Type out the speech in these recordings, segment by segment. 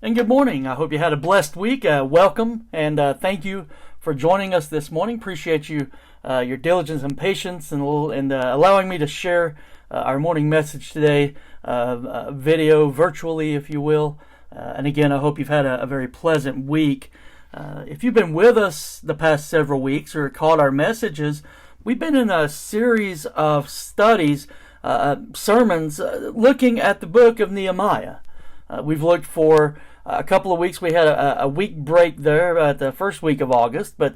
And good morning. I hope you had a blessed week. Welcome and thank you for joining us this morning. Appreciate your diligence and patience and allowing me to share our morning message today, video virtually, if you will. And again, I hope you've had a very pleasant week. If you've been with us the past several weeks or caught our messages, we've been in a series of studies, sermons, looking at the book of Nehemiah. We've looked for a couple of weeks. We had a week break there at the first week of August, but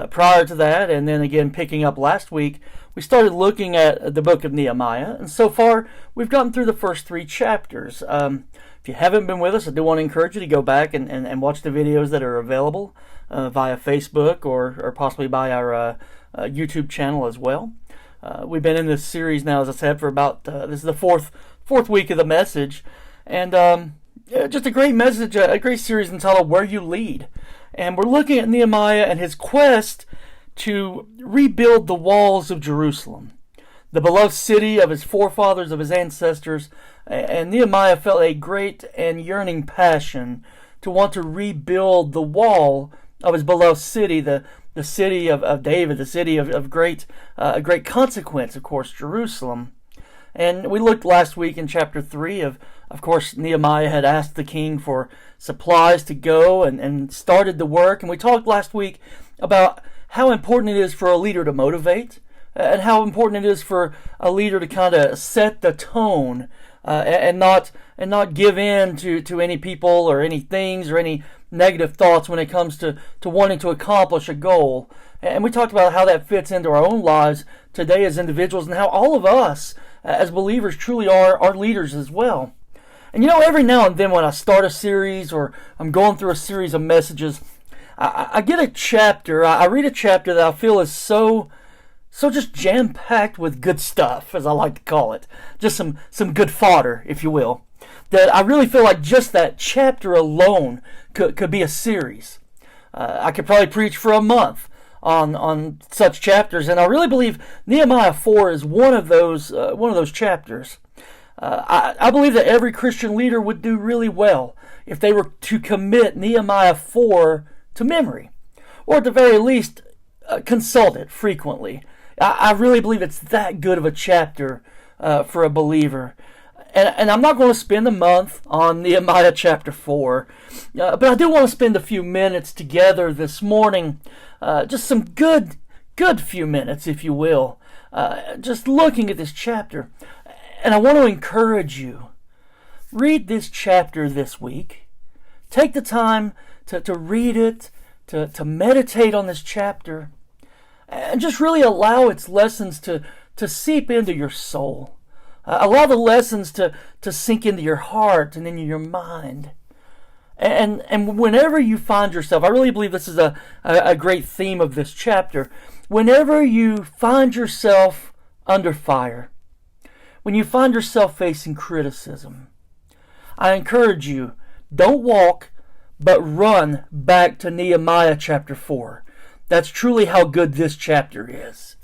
prior to that, and then again picking up last week, we started looking at the book of Nehemiah. And so far, we've gotten through the first 3 chapters. If you haven't been with us, I do want to encourage you to go back and watch the videos that are available via Facebook or possibly by our YouTube channel as well. We've been in this series now, as I said, for about, this is the fourth week of the message. And just a great message, a great series entitled Where You Lead. And we're looking at Nehemiah and his quest to rebuild the walls of Jerusalem, the beloved city of his forefathers, of his ancestors. And Nehemiah felt a great and yearning passion to want to rebuild the wall of his beloved city, the city of David, the city of great consequence, of course, Jerusalem. And we looked last week in chapter 3 of course, Nehemiah had asked the king for supplies to go and started the work. And we talked last week about how important it is for a leader to motivate and how important it is for a leader to kind of set the tone and not give in to any people or any things or any negative thoughts when it comes to wanting to accomplish a goal. And we talked about how that fits into our own lives today as individuals and how all of us as believers truly are leaders as well. And every now and then when I start a series or I'm going through a series of messages, I get a chapter, I read a chapter that I feel is so just jam-packed with good stuff, as I like to call it. Just some good fodder, if you will. That I really feel like just that chapter alone could be a series. I could probably preach for a month on such chapters, and I really believe Nehemiah 4 is one of those chapters. I believe that every Christian leader would do really well if they were to commit Nehemiah 4 to memory, or at the very least consult it frequently. I really believe it's that good of a chapter for a believer. And I'm not going to spend a month on Nehemiah chapter 4, but I do want to spend a few minutes together this morning, just some good few minutes, if you will, just looking at this chapter. And I want to encourage you, read this chapter this week. Take the time to read it, to meditate on this chapter, and just really allow its lessons to seep into your soul. Allow the lessons to sink into your heart and into your mind. And whenever you find yourself, I really believe this is a great theme of this chapter, whenever you find yourself under fire, when you find yourself facing criticism, I encourage you, don't walk, but run back to Nehemiah chapter 4. That's truly how good this chapter is.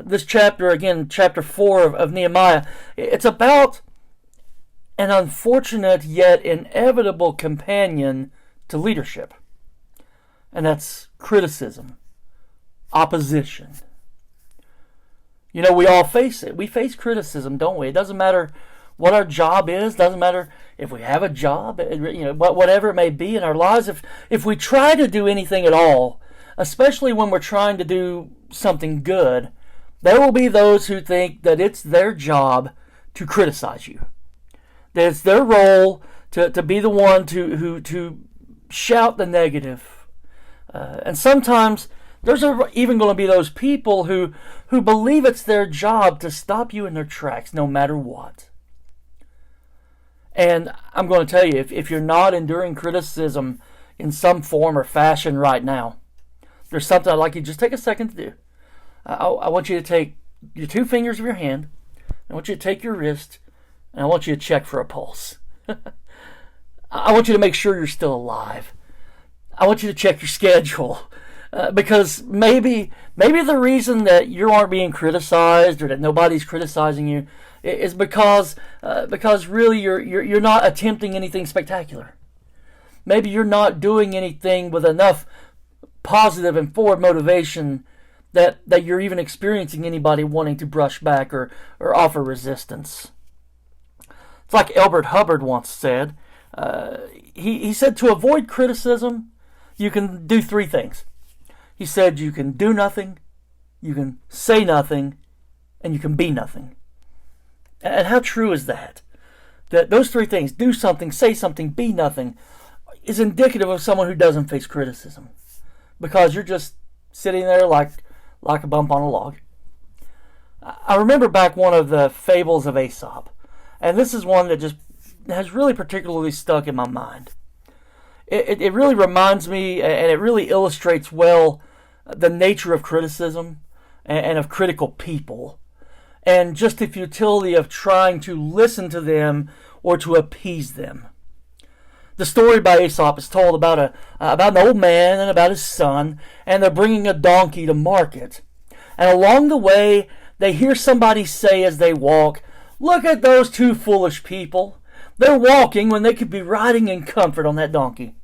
This chapter, again, chapter 4 of Nehemiah, it's about an unfortunate yet inevitable companion to leadership. And that's criticism, opposition. We all face it. We face criticism, don't we? It doesn't matter what our job is. Doesn't matter if we have a job. Whatever it may be in our lives. If we try to do anything at all, especially when we're trying to do something good, there will be those who think that it's their job to criticize you. That it's their role to be the one to shout the negative. And sometimes there's even going to be those people who believe it's their job to stop you in their tracks no matter what. And I'm going to tell you, if you're not enduring criticism in some form or fashion right now, there's something I'd like you to just take a second to do. I want you to take your 2 fingers of your hand, I want you to take your wrist, and I want you to check for a pulse. I want you to make sure you're still alive. I want you to check your schedule. Because maybe the reason that you aren't being criticized or that nobody's criticizing you is because really you're not attempting anything spectacular. maybe you're not doing anything with enough positive and forward motivation that you're even experiencing anybody wanting to brush back or offer resistance. It's like Elbert Hubbard once said. He said to avoid criticism, you can do three things. He said you can do nothing, you can say nothing, and you can be nothing. And how true is that? That those three things, do something, say something, be nothing, is indicative of someone who doesn't face criticism. Because you're just sitting there like a bump on a log. I remember back one of the fables of Aesop. And this is one that just has really particularly stuck in my mind. It really reminds me, and it really illustrates well, the nature of criticism and of critical people. And just the futility of trying to listen to them or to appease them. The story by Aesop is told about an old man and about his son, and they're bringing a donkey to market. And along the way, they hear somebody say as they walk, "Look at those two foolish people. They're walking when they could be riding in comfort on that donkey."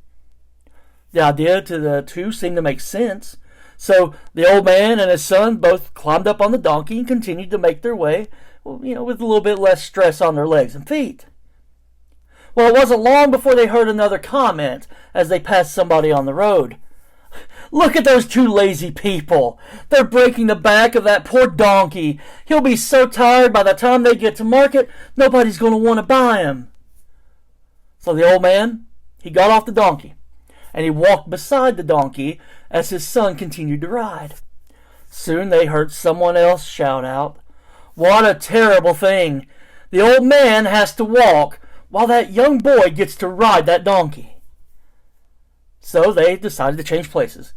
The idea to the two seemed to make sense. So the old man and his son both climbed up on the donkey and continued to make their way, with a little bit less stress on their legs and feet. Well, it wasn't long before they heard another comment as they passed somebody on the road. "Look at those two lazy people. They're breaking the back of that poor donkey. He'll be so tired by the time they get to market, nobody's going to want to buy him." So the old man, he got off the donkey, and he walked beside the donkey as his son continued to ride. Soon they heard someone else shout out, "What a terrible thing. The old man has to walk while that young boy gets to ride that donkey." So they decided to change places.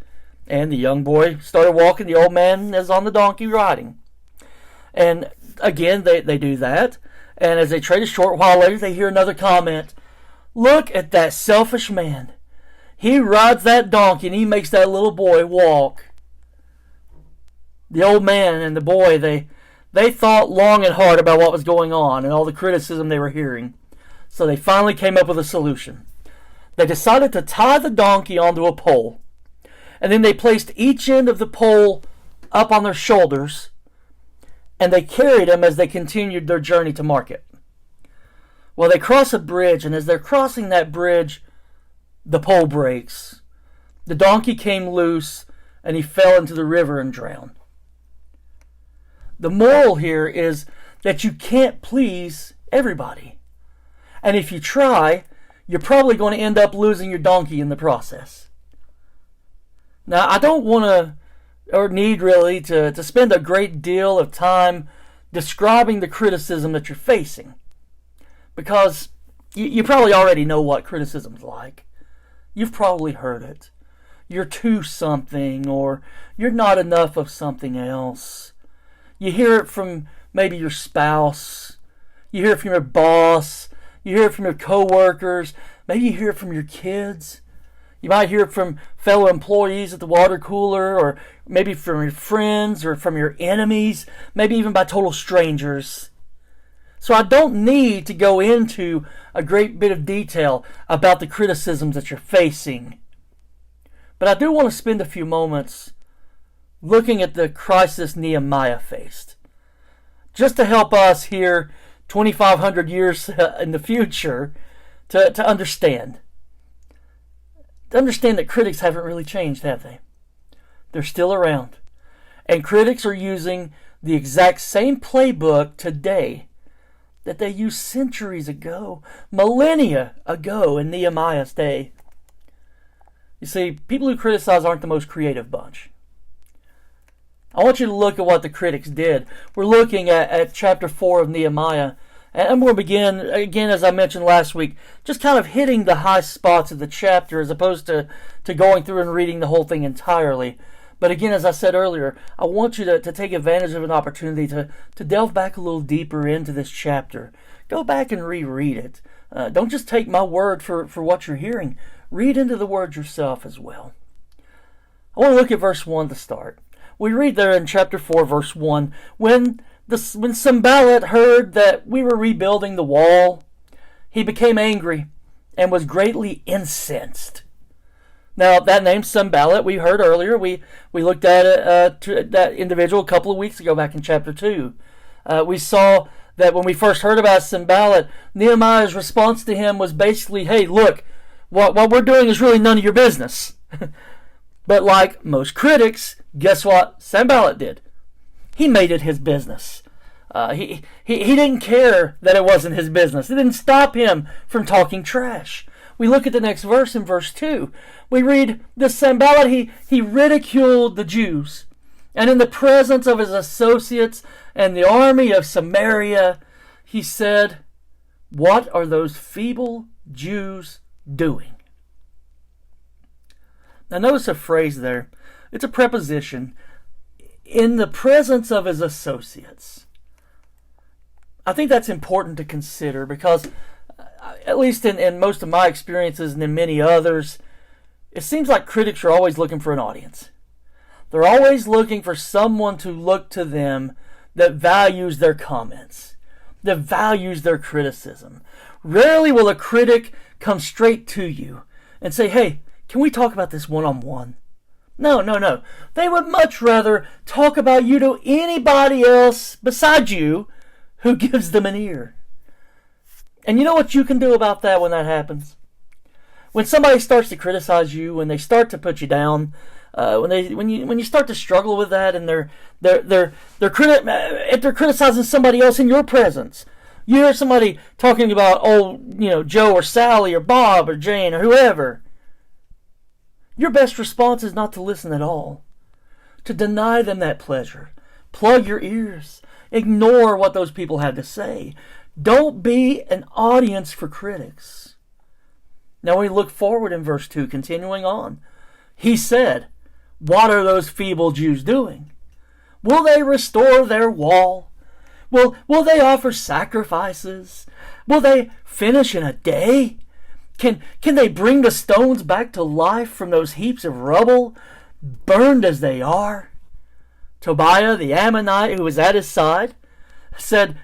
And the young boy started walking, the old man is on the donkey riding. And again, they do that. And as they trade a short while later, they hear another comment. "Look at that selfish man. He rides that donkey and he makes that little boy walk." The old man and the boy, they thought long and hard about what was going on and all the criticism they were hearing. So they finally came up with a solution. They decided to tie the donkey onto a pole. And then they placed each end of the pole up on their shoulders. And they carried him as they continued their journey to market. Well, they cross a bridge, and as they're crossing that bridge, the pole breaks. The donkey came loose, and he fell into the river and drowned. The moral here is that you can't please everybody. And if you try, you're probably going to end up losing your donkey in the process. Now, I don't want to, or need really, to spend a great deal of time describing the criticism that you're facing. Because you probably already know what criticism's like. You've probably heard it. You're too something, or you're not enough of something else. You hear it from maybe your spouse. You hear it from your boss. You hear it from your coworkers. Maybe you hear it from your kids. You might hear it from fellow employees at the water cooler, or maybe from your friends, or from your enemies, maybe even by total strangers. So I don't need to go into a great bit of detail about the criticisms that you're facing. But I do want to spend a few moments looking at the crisis Nehemiah faced, just to help us here 2,500 years in the future to understand. To understand that critics haven't really changed, have they? They're still around. And critics are using the exact same playbook today that they used centuries ago, millennia ago in Nehemiah's day. You see, people who criticize aren't the most creative bunch. I want you to look at what the critics did. We're looking at chapter 4 of Nehemiah. And I'm going to begin, again, as I mentioned last week, just kind of hitting the high spots of the chapter as opposed to going through and reading the whole thing entirely. But again, as I said earlier, I want you to take advantage of an opportunity to delve back a little deeper into this chapter. Go back and reread it. Don't just take my word for what you're hearing. Read into the word yourself as well. I want to look at verse 1 to start. We read there in chapter 4, verse 1, when Sanballat heard that we were rebuilding the wall, he became angry and was greatly incensed. Now, that name Sanballat, we heard earlier. We looked at that individual a couple of weeks ago back in chapter 2. We saw that when we first heard about Sanballat, Nehemiah's response to him was basically, hey, look, what we're doing is really none of your business. But like most critics, guess what Sanballat did? He made it his business. He didn't care that it wasn't his business. It didn't stop him from talking trash. We look at the next verse in verse 2. We read, this Sanballat, he ridiculed the Jews. And in the presence of his associates and the army of Samaria, he said, what are those feeble Jews doing? Now notice a phrase there. It's a preposition. In the presence of his associates. I think that's important to consider because, at least in most of my experiences and in many others, it seems like critics are always looking for an audience. They're always looking for someone to look to them that values their comments, that values their criticism. Rarely will a critic come straight to you and say, hey, can we talk about this one-on-one? No. They would much rather talk about you to anybody else besides you who gives them an ear. And you know what you can do about that when that happens? When somebody starts to criticize you, when they start to put you down, when you start to struggle with that, and if they're criticizing somebody else in your presence, you hear somebody talking about Joe or Sally or Bob or Jane or whoever. Your best response is not to listen at all, to deny them that pleasure. Plug your ears. Ignore what those people have to say. Don't be an audience for critics. Now we look forward in verse 2, continuing on. He said, what are those feeble Jews doing? Will they restore their wall? Will they offer sacrifices? Will they finish in a day? Can they bring the stones back to life from those heaps of rubble, burned as they are? Tobiah the Ammonite, who was at his side, said,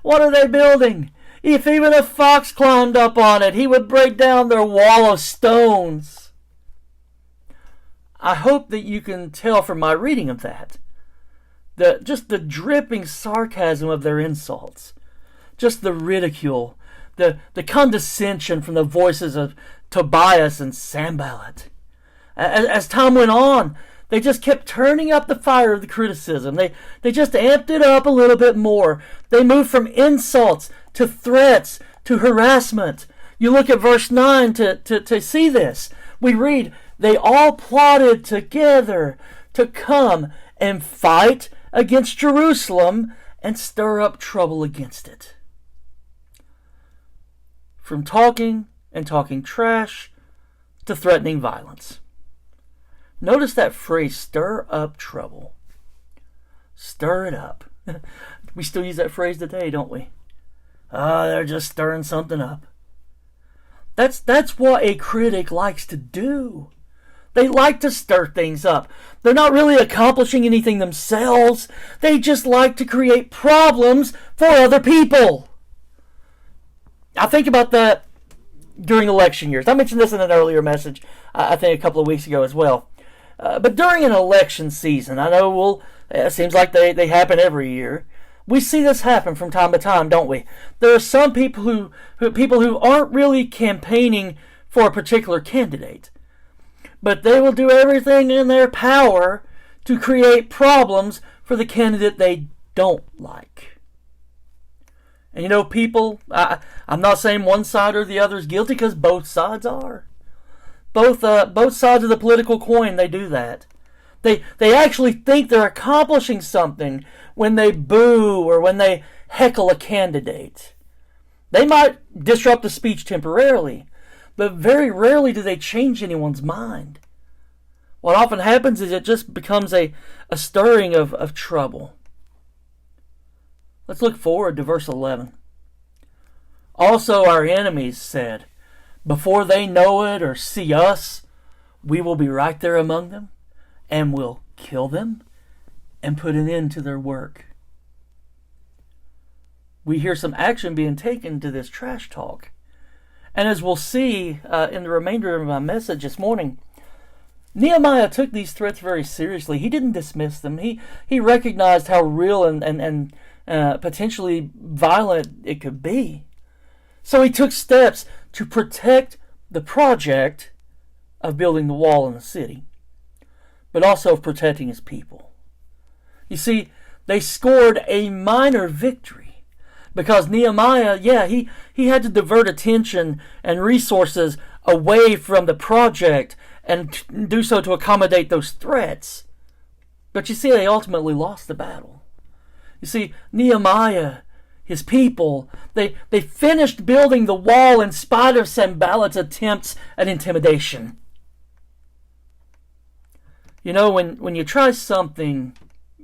what are they building? If even a fox climbed up on it, he would break down their wall of stones. I hope that you can tell from my reading of that, just the dripping sarcasm of their insults, just the ridicule, the condescension from the voices of Tobias and Sanballat. As time went on, they just kept turning up the fire of the criticism. They just amped it up a little bit more. They moved from insults to threats to harassment. You look at verse 9 to see this. We read, they all plotted together to come and fight against Jerusalem and stir up trouble against it. From talking and talking trash to threatening violence. Notice that phrase, stir up trouble. Stir it up. We still use that phrase today, don't we? They're just stirring something up. That's what a critic likes to do. They like to stir things up. They're not really accomplishing anything themselves. They just like to create problems for other people. I think about that during election years. I mentioned this in an earlier message, I think a couple of weeks ago as well. But during an election season, I know it seems like they happen every year. We see this happen from time to time, don't we? There are some people who aren't really campaigning for a particular candidate, but they will do everything in their power to create problems for the candidate they don't like. And people, I'm not saying one side or the other is guilty, because both sides are. Both sides of the political coin, they do that. They actually think they're accomplishing something when they boo or when they heckle a candidate. They might disrupt the speech temporarily, but very rarely do they change anyone's mind. What often happens is it just becomes a stirring of trouble. Let's look forward to verse 11. Also our enemies said, before they know it or see us, we will be right there among them and will kill them and put an end to their work. We hear some action being taken to this trash talk. And as we'll see in the remainder of my message this morning, Nehemiah took these threats very seriously. He didn't dismiss them. He recognized how real and potentially violent it could be. So he took steps to protect the project of building the wall in the city, but also of protecting his people. You see, they scored a minor victory because Nehemiah, he had to divert attention and resources away from the project and do so to accommodate those threats. But you see, they ultimately lost the battle. You see, Nehemiah, his people, they finished building the wall in spite of Sanballat's attempts at intimidation. You know, when you try something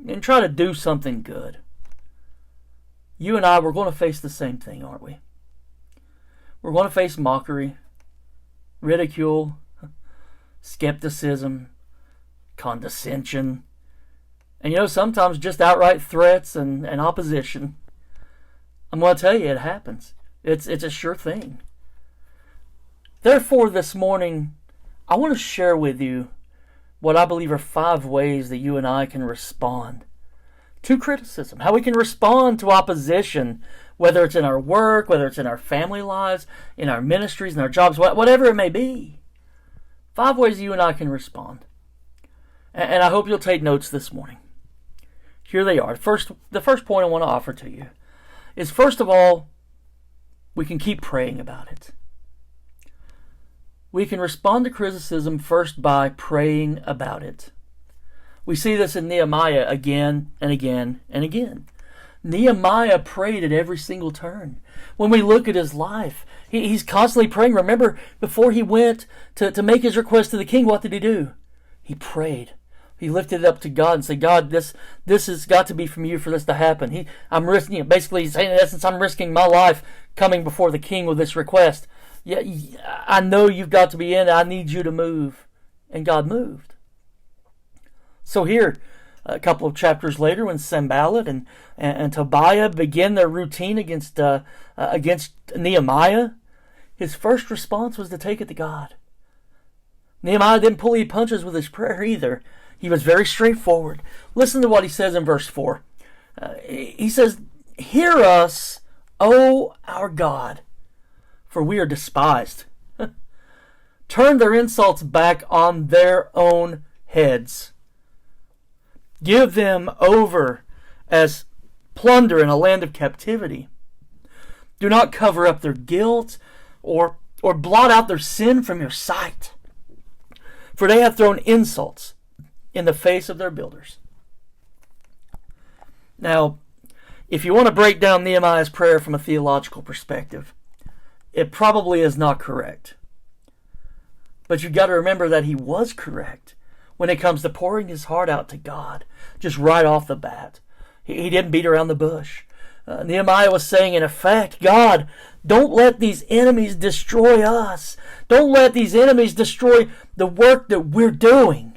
and try to do something good, you and I, we're going to face the same thing, aren't we? We're going to face mockery, ridicule, skepticism, condescension, and you know, sometimes just outright threats and opposition. I'm going to tell you, it happens. It's a sure thing. Therefore, this morning, I want to share with you what I believe are 5 ways that you and I can respond to criticism, how we can respond to opposition, whether it's in our work, whether it's in our family lives, in our ministries, in our jobs, whatever it may be. 5 ways you and I can respond. And I hope you'll take notes this morning. Here they are. The first point I want to offer to you is, first of all, we can keep praying about it. We can respond to criticism first by praying about it. We see this in Nehemiah again and again and again. Nehemiah prayed at every single turn. When we look at his life, he's constantly praying. Remember, before he went to make his request to the king, what did he do? He prayed. He lifted it up to God and said, God, this has got to be from you for this to happen. I'm risking it. Basically, he's saying, in essence, I'm risking my life coming before the king with this request. Yeah, I know you've got to be in it. I need you to move. And God moved. So here, a couple of chapters later, when Sanballat and Tobiah begin their routine against Nehemiah, his first response was to take it to God. Nehemiah didn't pull any punches with his prayer either. He was very straightforward. Listen to what he says in verse 4. He says, "Hear us, O our God, for we are despised. Turn their insults back on their own heads. Give them over as plunder in a land of captivity. Do not cover up their guilt or blot out their sin from your sight. For they have thrown insults in the face of their builders." Now, if you want to break down Nehemiah's prayer from a theological perspective, it probably is not correct. But you've got to remember that he was correct when it comes to pouring his heart out to God, just right off the bat. He didn't beat around the bush. Nehemiah was saying, in effect, God, don't let these enemies destroy us. Don't let these enemies destroy the work that we're doing.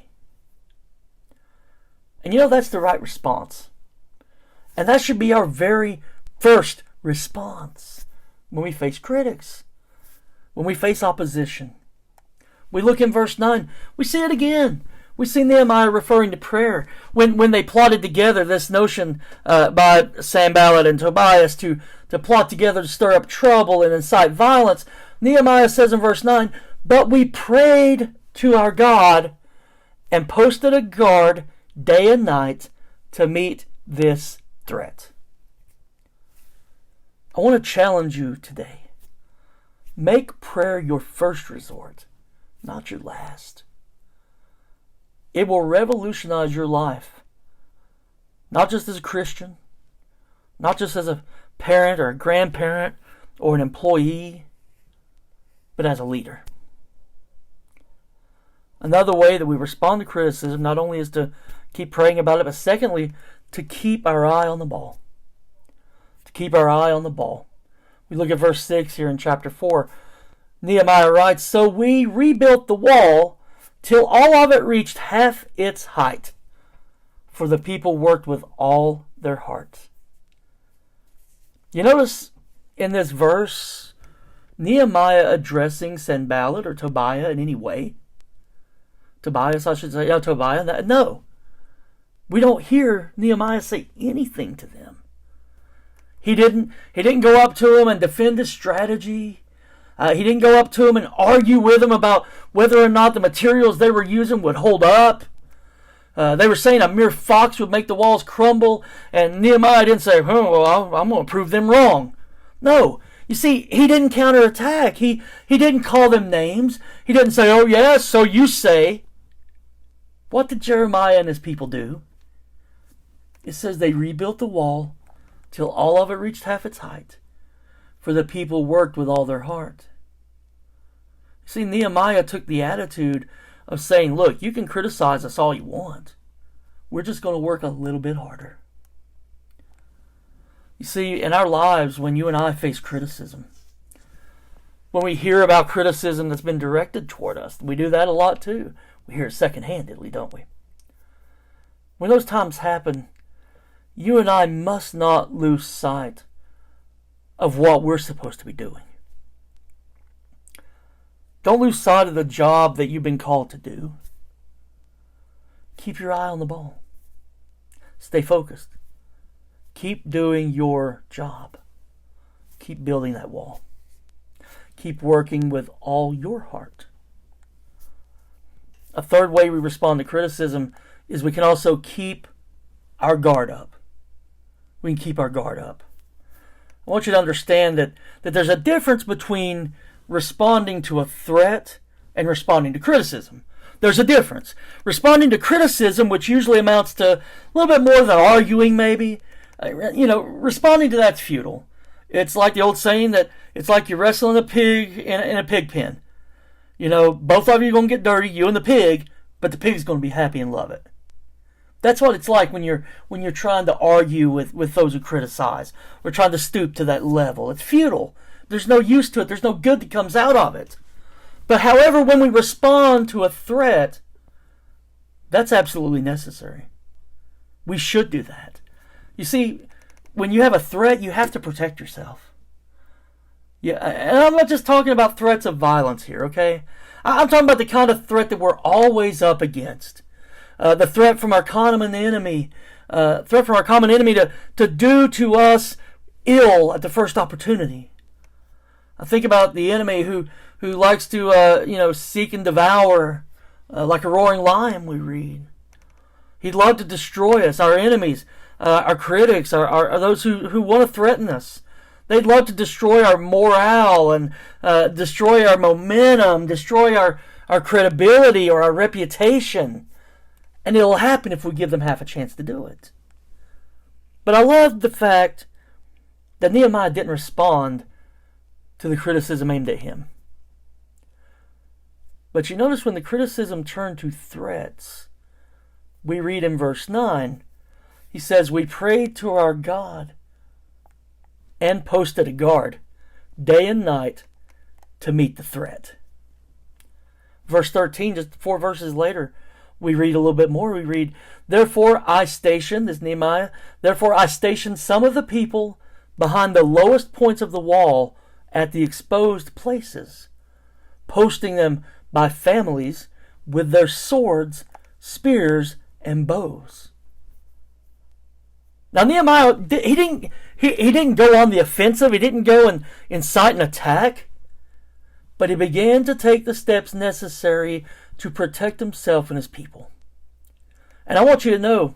And you know, that's the right response. And that should be our very first response when we face critics, when we face opposition. We look in verse 9, we see it again. We see Nehemiah referring to prayer. When they plotted together this notion by Sanballat and Tobias to plot together to stir up trouble and incite violence, Nehemiah says in verse 9, "But we prayed to our God and posted a guard day and night to meet this threat." I want to challenge you today. Make prayer your first resort, not your last. It will revolutionize your life, not just as a Christian, not just as a parent or a grandparent or an employee, but as a leader. Another way that we respond to criticism not only is to keep praying about it, but secondly, to keep our eye on the ball. To keep our eye on the ball. We look at verse 6 here in chapter 4. Nehemiah writes, "So we rebuilt the wall till all of it reached half its height, for the people worked with all their heart." You notice in this verse, Nehemiah addressing Sanballat or Tobiah in any way? Tobias, I should say. Yeah, Tobiah. No. We don't hear Nehemiah say anything to them. He didn't go up to him and defend his strategy. He didn't go up to him and argue with him about whether or not the materials they were using would hold up. They were saying a mere fox would make the walls crumble, and Nehemiah didn't say, well, I'm going to prove them wrong. No. You see, he didn't counterattack. He didn't call them names. He didn't say, oh, yes, so you say. What did Jeremiah and his people do? It says they rebuilt the wall till all of it reached half its height, for the people worked with all their heart. See, Nehemiah took the attitude of saying, look, you can criticize us all you want. We're just going to work a little bit harder. You see, in our lives, when you and I face criticism, when we hear about criticism that's been directed toward us, we do that a lot too. We hear it second-handedly, don't we? When those times happen, you and I must not lose sight of what we're supposed to be doing. Don't lose sight of the job that you've been called to do. Keep your eye on the ball. Stay focused. Keep doing your job. Keep building that wall. Keep working with all your heart. A third way we respond to criticism is we can also keep our guard up. We can keep our guard up. I want you to understand that there's a difference between responding to a threat and responding to criticism. There's a difference. Responding to criticism, which usually amounts to a little bit more than arguing maybe, responding to that's futile. It's like the old saying that it's like you're wrestling a pig in a pig pen. Both of you are going to get dirty, you and the pig, but the pig's going to be happy and love it. That's what it's like when you're trying to argue with those who criticize. We're trying to stoop to that level. It's futile. There's no use to it. There's no good that comes out of it. But however, when we respond to a threat, that's absolutely necessary. We should do that. You see, when you have a threat, you have to protect yourself. Yeah, and I'm not just talking about threats of violence here, okay? I'm talking about the kind of threat that we're always up against. The threat from our common enemy, to do to us ill at the first opportunity. I think about the enemy who likes to seek and devour like a roaring lion. We read he'd love to destroy us. Our enemies, our critics, are those who want to threaten us. They'd love to destroy our morale and destroy our momentum, destroy our credibility or our reputation. And it'll happen if we give them half a chance to do it. But I love the fact that Nehemiah didn't respond to the criticism aimed at him. But you notice when the criticism turned to threats, we read in verse 9, he says, we prayed to our God and posted a guard day and night to meet the threat. Verse 13, just 4 verses later, we read a little bit more. We read, therefore I stationed some of the people behind the lowest points of the wall at the exposed places, posting them by families with their swords, spears, and bows. Now Nehemiah, he didn't go on the offensive. He didn't go and incite an attack. But he began to take the steps necessary to protect himself and his people. And I want you to know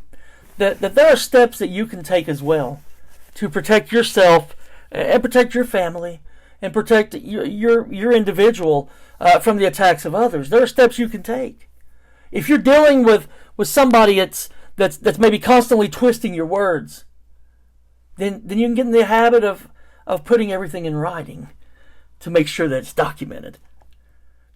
that there are steps that you can take as well to protect yourself and protect your family and protect your individual from the attacks of others. There are steps you can take. If you're dealing with somebody that's maybe constantly twisting your words, then you can get in the habit of putting everything in writing to make sure that it's documented.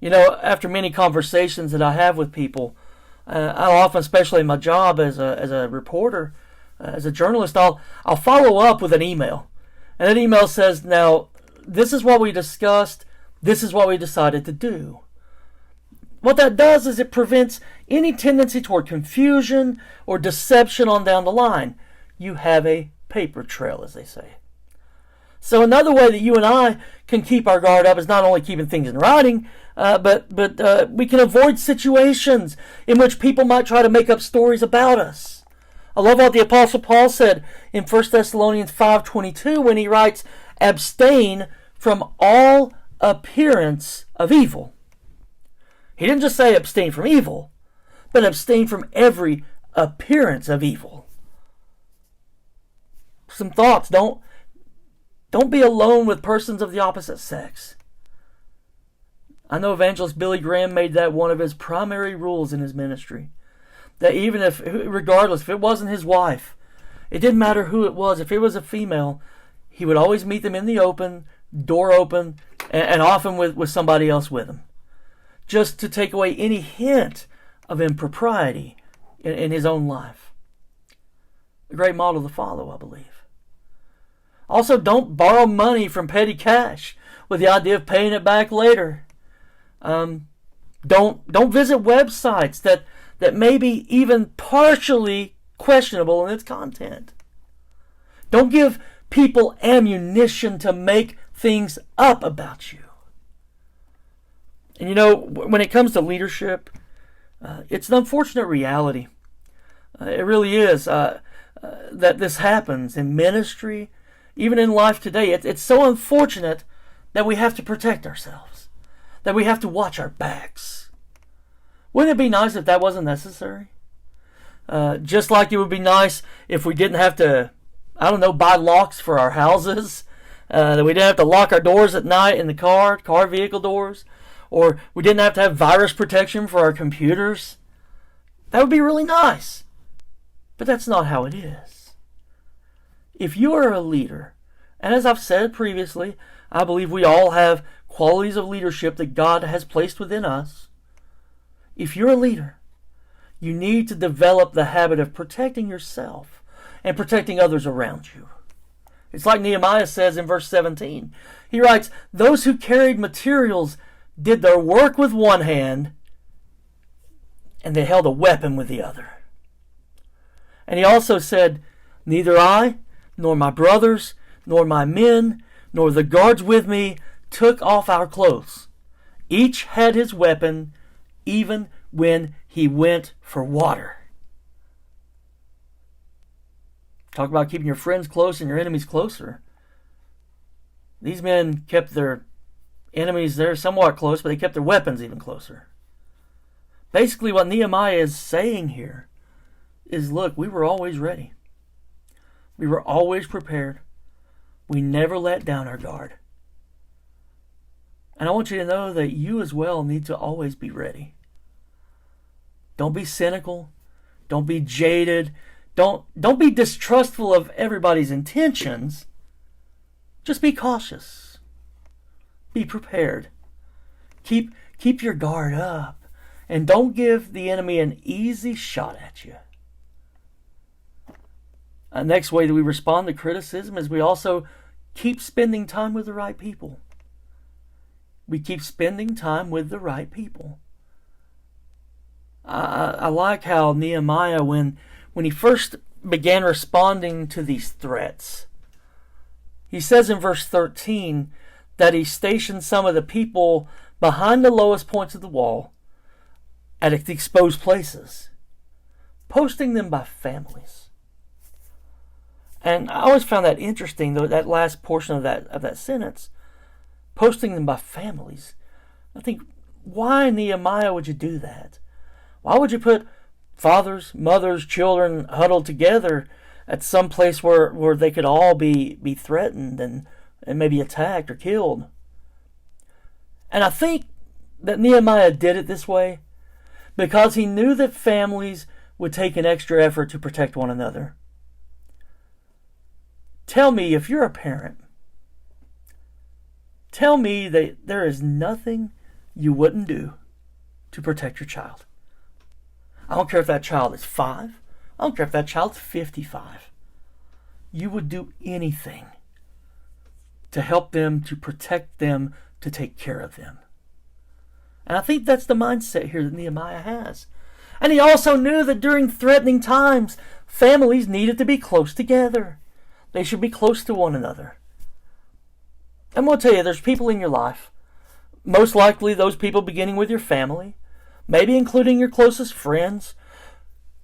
After many conversations that I have with people, I'll often, especially in my job as a reporter, as a journalist, I'll follow up with an email. And that email says, now, this is what we discussed, this is what we decided to do. What that does is it prevents any tendency toward confusion or deception on down the line. You have a paper trail, as they say. So another way that you and I can keep our guard up is not only keeping things in writing, but we can avoid situations in which people might try to make up stories about us. I love what the Apostle Paul said in 1 Thessalonians 5:22 when he writes, "Abstain from all appearance of evil." He didn't just say abstain from evil, but abstain from every appearance of evil. Some thoughts. Don't be alone with persons of the opposite sex. I know evangelist Billy Graham made that one of his primary rules in his ministry. That even if, regardless, if it wasn't his wife, it didn't matter who it was, if it was a female, he would always meet them in the open, door open, and often with somebody else with him. Just to take away any hint of impropriety in his own life. A great model to follow, I believe. Also, don't borrow money from petty cash with the idea of paying it back later. Don't visit websites that may be even partially questionable in its content. Don't give people ammunition to make things up about you. And when it comes to leadership, it's an unfortunate reality. It really is that this happens in ministry, even in life today. It's so unfortunate that we have to protect ourselves, that we have to watch our backs. Wouldn't it be nice if that wasn't necessary? Just like it would be nice if we didn't have to, buy locks for our houses, that we didn't have to lock our doors at night in the car vehicle doors, or we didn't have to have virus protection for our computers. That would be really nice. But that's not how it is. If you are a leader, and as I've said previously, I believe we all have qualities of leadership that God has placed within us. If you're a leader, you need to develop the habit of protecting yourself and protecting others around you. It's like Nehemiah says in verse 17. He writes, "Those who carried materials did their work with one hand, and they held a weapon with the other." And he also said, "Neither I, nor my brothers, nor my men, nor the guards with me took off our clothes. Each had his weapon, even when he went for water." Talk about keeping your friends close and your enemies closer. These men kept their enemies there somewhat close, but they kept their weapons even closer. Basically, what Nehemiah is saying here is, look, we were always ready. We were always prepared. We never let down our guard. And I want you to know that you as well need to always be ready. Don't be cynical. Don't be jaded. Don't be distrustful of everybody's intentions. Just be cautious. Be prepared. Keep your guard up. And don't give the enemy an easy shot at you. Next way that we respond to criticism is we also keep spending time with the right people. We keep spending time with the right people. I like how Nehemiah, when he first began responding to these threats, he says in verse 13 that he stationed some of the people behind the lowest points of the wall at exposed places, posting them by families. And I always found that interesting, though, that last portion of that sentence, posting them by families. I think, why, Nehemiah, would you do that? Why would you put fathers, mothers, children huddled together at some place where they could all be threatened and maybe attacked or killed? And I think that Nehemiah did it this way because he knew that families would take an extra effort to protect one another. Tell me, if you're a parent, tell me that there is nothing you wouldn't do to protect your child. I don't care if that child is 5. I don't care if that child's 55. You would do anything to help them, to protect them, to take care of them. And I think that's the mindset here that Nehemiah has. And he also knew that during threatening times, families needed to be close together. They should be close to one another. I'm going to tell you, there's people in your life, most likely those people beginning with your family, maybe including your closest friends.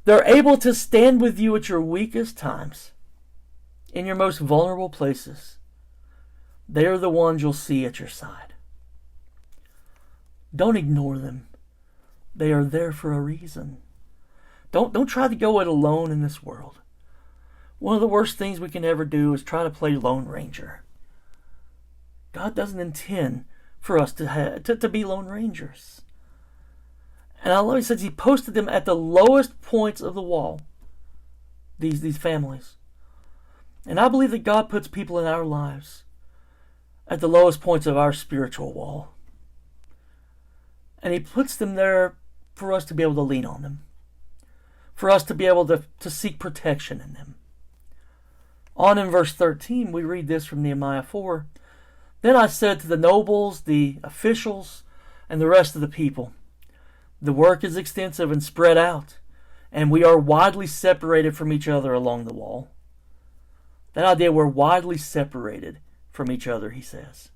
They're able to stand with you at your weakest times, in your most vulnerable places. They are the ones you'll see at your side. Don't ignore them. They are there for a reason. Don't try to go it alone in this world. One of the worst things we can ever do is try to play Lone Ranger. God doesn't intend for us to be Lone Rangers. And I love he says he posted them at the lowest points of the wall, these families. And I believe that God puts people in our lives at the lowest points of our spiritual wall. And he puts them there for us to be able to lean on them, for us to be able to seek protection in them. On in verse 13, we read this from Nehemiah 4. Then I said to the nobles, the officials, and the rest of the people, the work is extensive and spread out, and we are widely separated from each other along the wall. That idea, we're widely separated from each other, he says.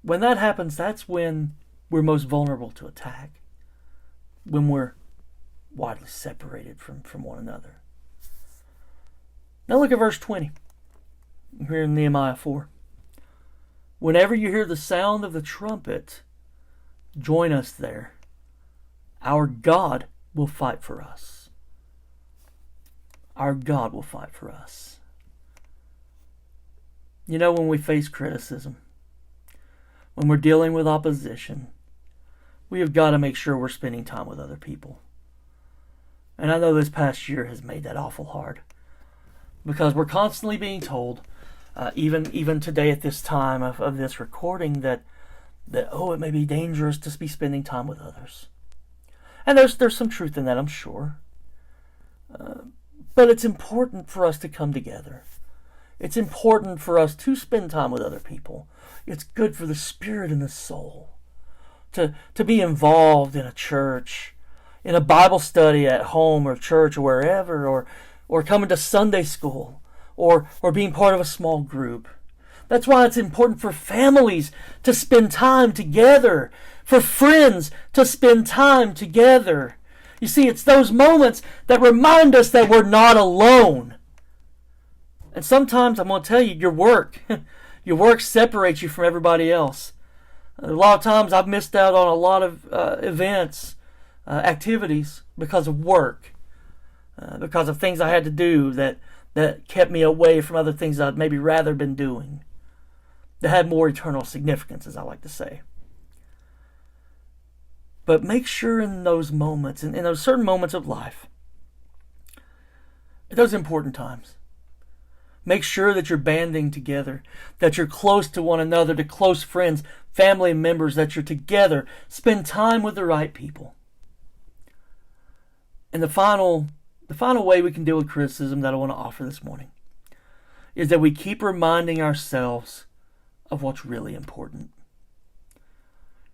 When that happens, that's when we're most vulnerable to attack, when we're widely separated from one another. Now look at verse 20 here in Nehemiah 4. Whenever you hear the sound of the trumpet, join us there. Our God will fight for us. Our God will fight for us. You know, when we face criticism, when we're dealing with opposition, we have got to make sure we're spending time with other people. And I know this past year has made that awful hard, because we're constantly being told, even today at this time of this recording, that it may be dangerous to be spending time with others. And there's some truth in that, I'm sure. But it's important for us to come together. It's important for us to spend time with other people. It's good for the spirit and the soul to be involved in a church, in a Bible study at home or church or wherever, or coming to Sunday school, or being part of a small group. That's why it's important for families to spend time together, for friends to spend time together. You see, it's those moments that remind us that we're not alone. And sometimes, I'm going to tell you, your work separates you from everybody else. A lot of times I've missed out on a lot of events, activities, because of work, because of things I had to do that kept me away from other things I'd maybe rather been doing, that had more eternal significance, as I like to say. But make sure in those moments, in those certain moments of life, at those important times, make sure that you're banding together, that you're close to one another, to close friends, family members, that you're together. Spend time with the right people. And the final way we can deal with criticism that I want to offer this morning is that we keep reminding ourselves of what's really important.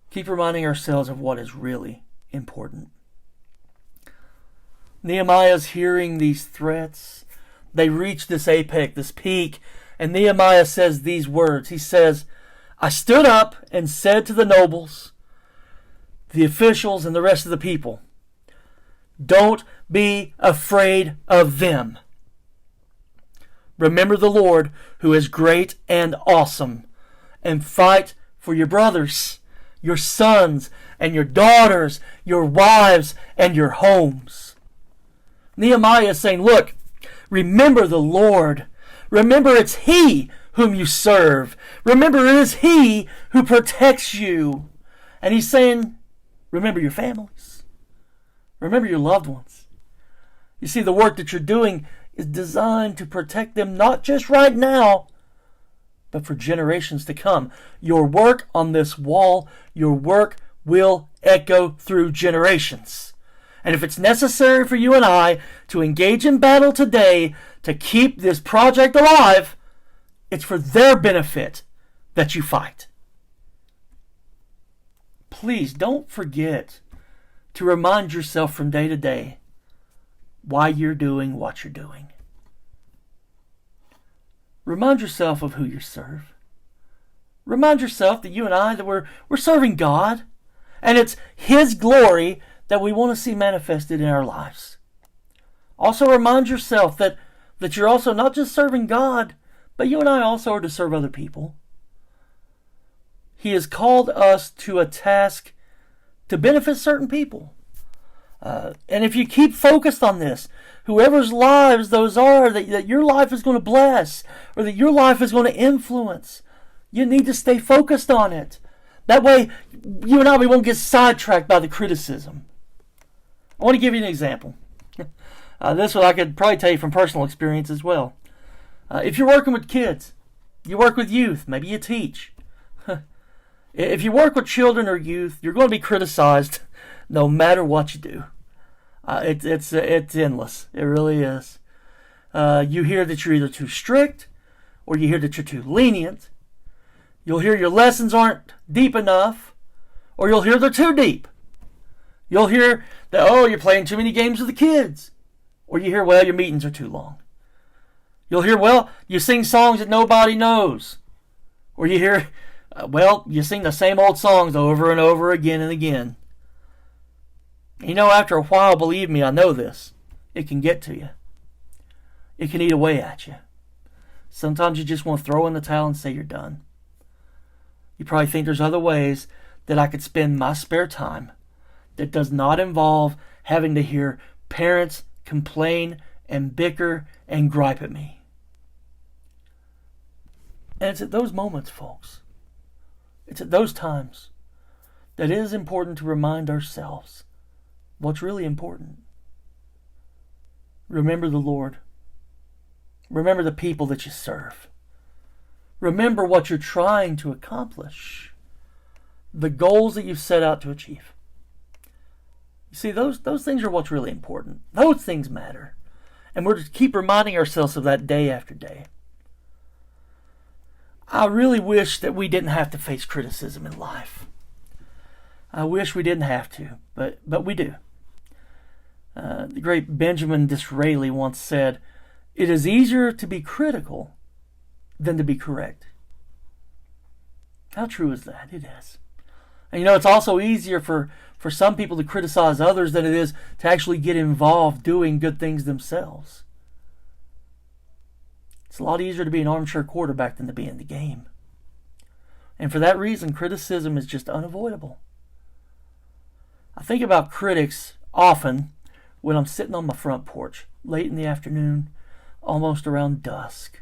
Keep reminding ourselves of what is really important. Nehemiah's hearing these threats. They reach this apex, this peak, and Nehemiah says these words. He says, I stood up and said to the nobles, the officials, and the rest of the people, don't be afraid of them. Remember the Lord, who is great and awesome, and fight for your brothers, your sons and your daughters, your wives and your homes. Nehemiah is saying, look, remember the Lord. Remember it's He whom you serve. Remember it is He who protects you. And he's saying, remember your families. Remember your loved ones. You see, the work that you're doing is designed to protect them, not just right now, but for generations to come. Your work on this wall, your work will echo through generations. And if it's necessary for you and I to engage in battle today to keep this project alive, it's for their benefit that you fight. Please don't forget to remind yourself from day to day why you're doing what you're doing. Remind yourself of who you serve. Remind yourself that you and I, that we're serving God, and it's His glory that we want to see manifested in our lives. Also remind yourself that you're also not just serving God, but you and I also are to serve other people. He has called us to a task to benefit certain people. And if you keep focused on this, whoever's lives those are that your life is going to bless, or that your life is going to influence, you need to stay focused on it. That way, you and I, we won't get sidetracked by the criticism. I want to give you an example. This one I could probably tell you from personal experience as well. If you're working with kids, you work with youth, maybe you teach. If you work with children or youth, you're going to be criticized no matter what you do. It's endless. It really is. You hear that you're either too strict, or you hear that you're too lenient. You'll hear your lessons aren't deep enough, or you'll hear they're too deep. You'll hear that, oh, you're playing too many games with the kids. Or you hear, well, your meetings are too long. You'll hear, well, you sing songs that nobody knows. Or you hear, well, you sing the same old songs over and over again and again. You know, after a while, believe me, I know this, it can get to you. It can eat away at you. Sometimes you just want to throw in the towel and say you're done. You probably think there's other ways that I could spend my spare time that does not involve having to hear parents complain and bicker and gripe at me. And it's at those moments, folks, it's at those times that it is important to remind ourselves what's really important. Remember the Lord. Remember the people that you serve. Remember what you're trying to accomplish. The goals that you've set out to achieve. You see, those things are what's really important. Those things matter. And we're to keep reminding ourselves of that day after day. I really wish that we didn't have to face criticism in life. I wish we didn't have to, but we do. The great Benjamin Disraeli once said, "It is easier to be critical than to be correct." How true is that? It is. And you know, it's also easier for some people to criticize others than it is to actually get involved doing good things themselves. It's a lot easier to be an armchair quarterback than to be in the game. And for that reason, criticism is just unavoidable. I think about critics often when I'm sitting on my front porch, late in the afternoon, almost around dusk.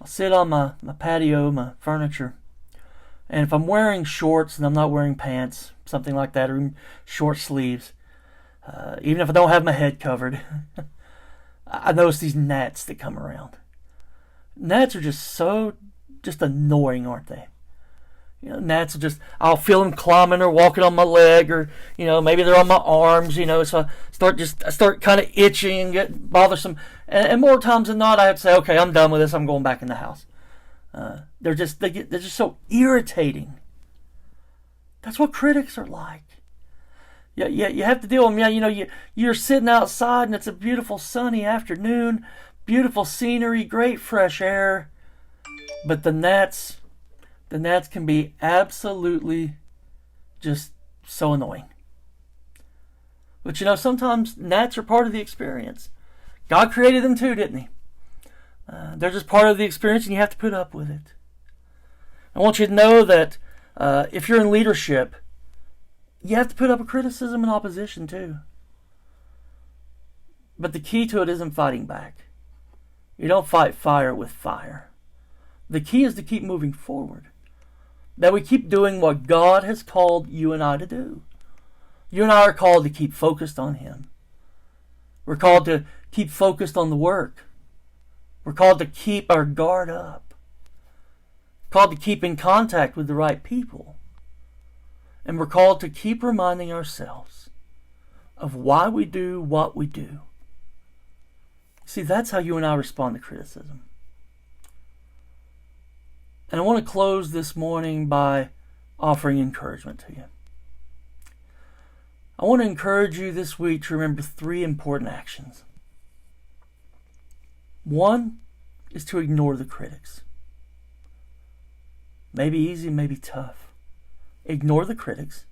I'll sit on my patio, my furniture, and if I'm wearing shorts and I'm not wearing pants, something like that, or short sleeves, even if I don't have my head covered, I notice these gnats that come around. Gnats are just annoying, aren't they? You know, gnats are I'll feel them climbing or walking on my leg, or, you know, maybe they're on my arms, you know, so I start kind of itching and get bothersome. And more times than not, I have to say, okay, I'm done with this, I'm going back in the house. They're just so irritating. That's what critics are like. Yeah, you have to deal with them. Yeah, you know, you're sitting outside and it's a beautiful sunny afternoon, beautiful scenery, great fresh air, but the gnats can be absolutely just so annoying. But you know, sometimes gnats are part of the experience. God created them too, didn't He? They're just part of the experience, and you have to put up with it. I want you to know that if you're in leadership, you have to put up with criticism and opposition too. But the key to it isn't fighting back. You don't fight fire with fire. The key is to keep moving forward. That we keep doing what God has called you and I to do. You and I are called to keep focused on Him. We're called to keep focused on the work. We're called to keep our guard up. We're called to keep in contact with the right people. And we're called to keep reminding ourselves of why we do what we do. See, that's how you and I respond to criticism. And I want to close this morning by offering encouragement to you. I want to encourage you this week to remember 3 important actions. One is to ignore the critics. Maybe easy, maybe tough. Ignore the critics.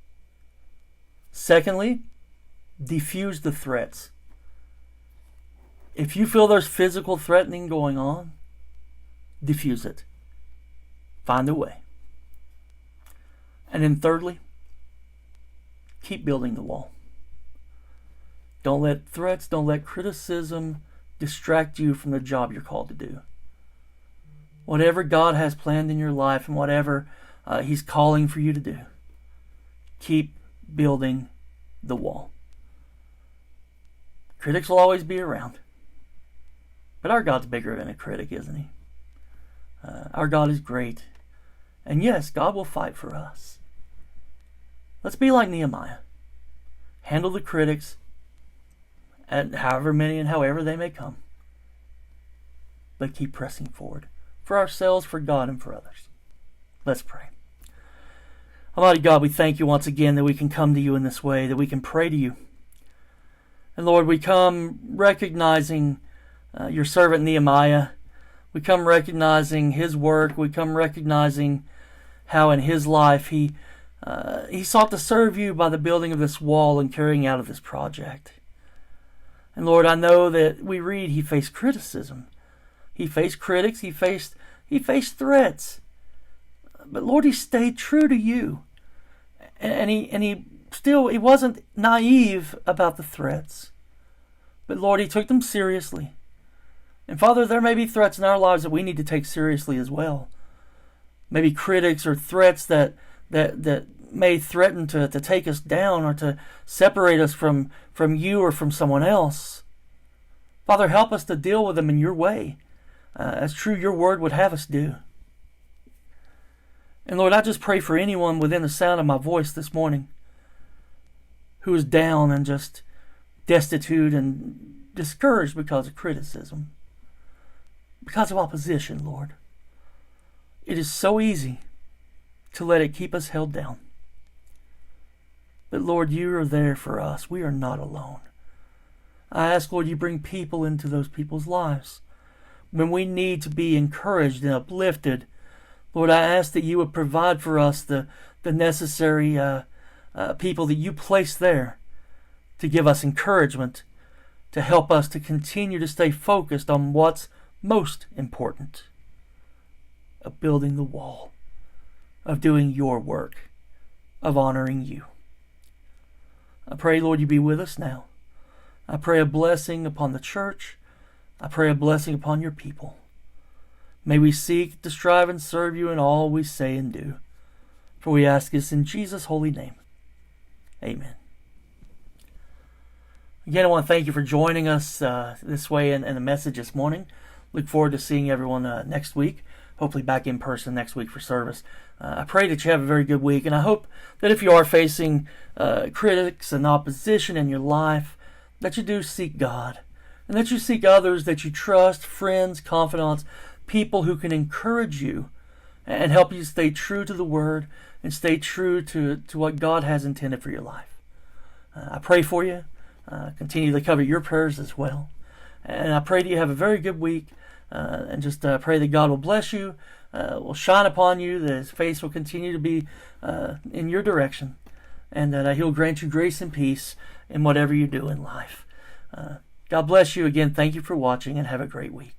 Secondly, diffuse the threats. If you feel there's physical threatening going on, diffuse it. Find a way. And then thirdly, keep building the wall. Don't let threats, don't let criticism distract you from the job you're called to do. Whatever God has planned in your life and whatever He's calling for you to do, keep building the wall. Critics will always be around. But our God's bigger than a critic, isn't He? Our God is great. And yes, God will fight for us. Let's be like Nehemiah. Handle the critics, and however many and however they may come. But keep pressing forward. For ourselves, for God, and for others. Let's pray. Almighty God, we thank you once again that we can come to you in this way, that we can pray to you. And Lord, we come recognizing your servant Nehemiah. We come recognizing his work. We come recognizing how in his life he sought to serve you by the building of this wall and carrying out of this project. And Lord, I know that we read he faced criticism. He faced critics. He faced threats. But Lord, he stayed true to you. And he wasn't naive about the threats. But Lord, he took them seriously. And Father, there may be threats in our lives that we need to take seriously as well. Maybe critics or threats that may threaten to take us down or to separate us from you or from someone else. Father, help us to deal with them in your way, as true your word would have us do. And Lord, I just pray for anyone within the sound of my voice this morning who is down and just destitute and discouraged because of criticism, because of opposition, Lord. It is so easy to let it keep us held down. But Lord, you are there for us. We are not alone. I ask, Lord, you bring people into those people's lives. When we need to be encouraged and uplifted, Lord, I ask that you would provide for us the necessary people that you place there to give us encouragement, to help us to continue to stay focused on what's most important, of building the wall, of doing your work, of honoring you. I pray, Lord, you be with us now. I pray a blessing upon the church. I pray a blessing upon your people. May we seek to strive and serve you in all we say and do. For we ask this in Jesus' holy name. Amen. Again, I want to thank you for joining us this way in the message this morning. Look forward to seeing everyone next week. Hopefully back in person next week for service. I pray that you have a very good week, and I hope that if you are facing critics and opposition in your life, that you do seek God, and that you seek others that you trust, friends, confidants, people who can encourage you and help you stay true to the Word and stay true to what God has intended for your life. I pray for you. Continue to cover your prayers as well. And I pray that you have a very good week, and just pray that God will bless you, will shine upon you, that His face will continue to be in your direction, and that He'll grant you grace and peace in whatever you do in life. God bless you again. Thank you for watching, and have a great week.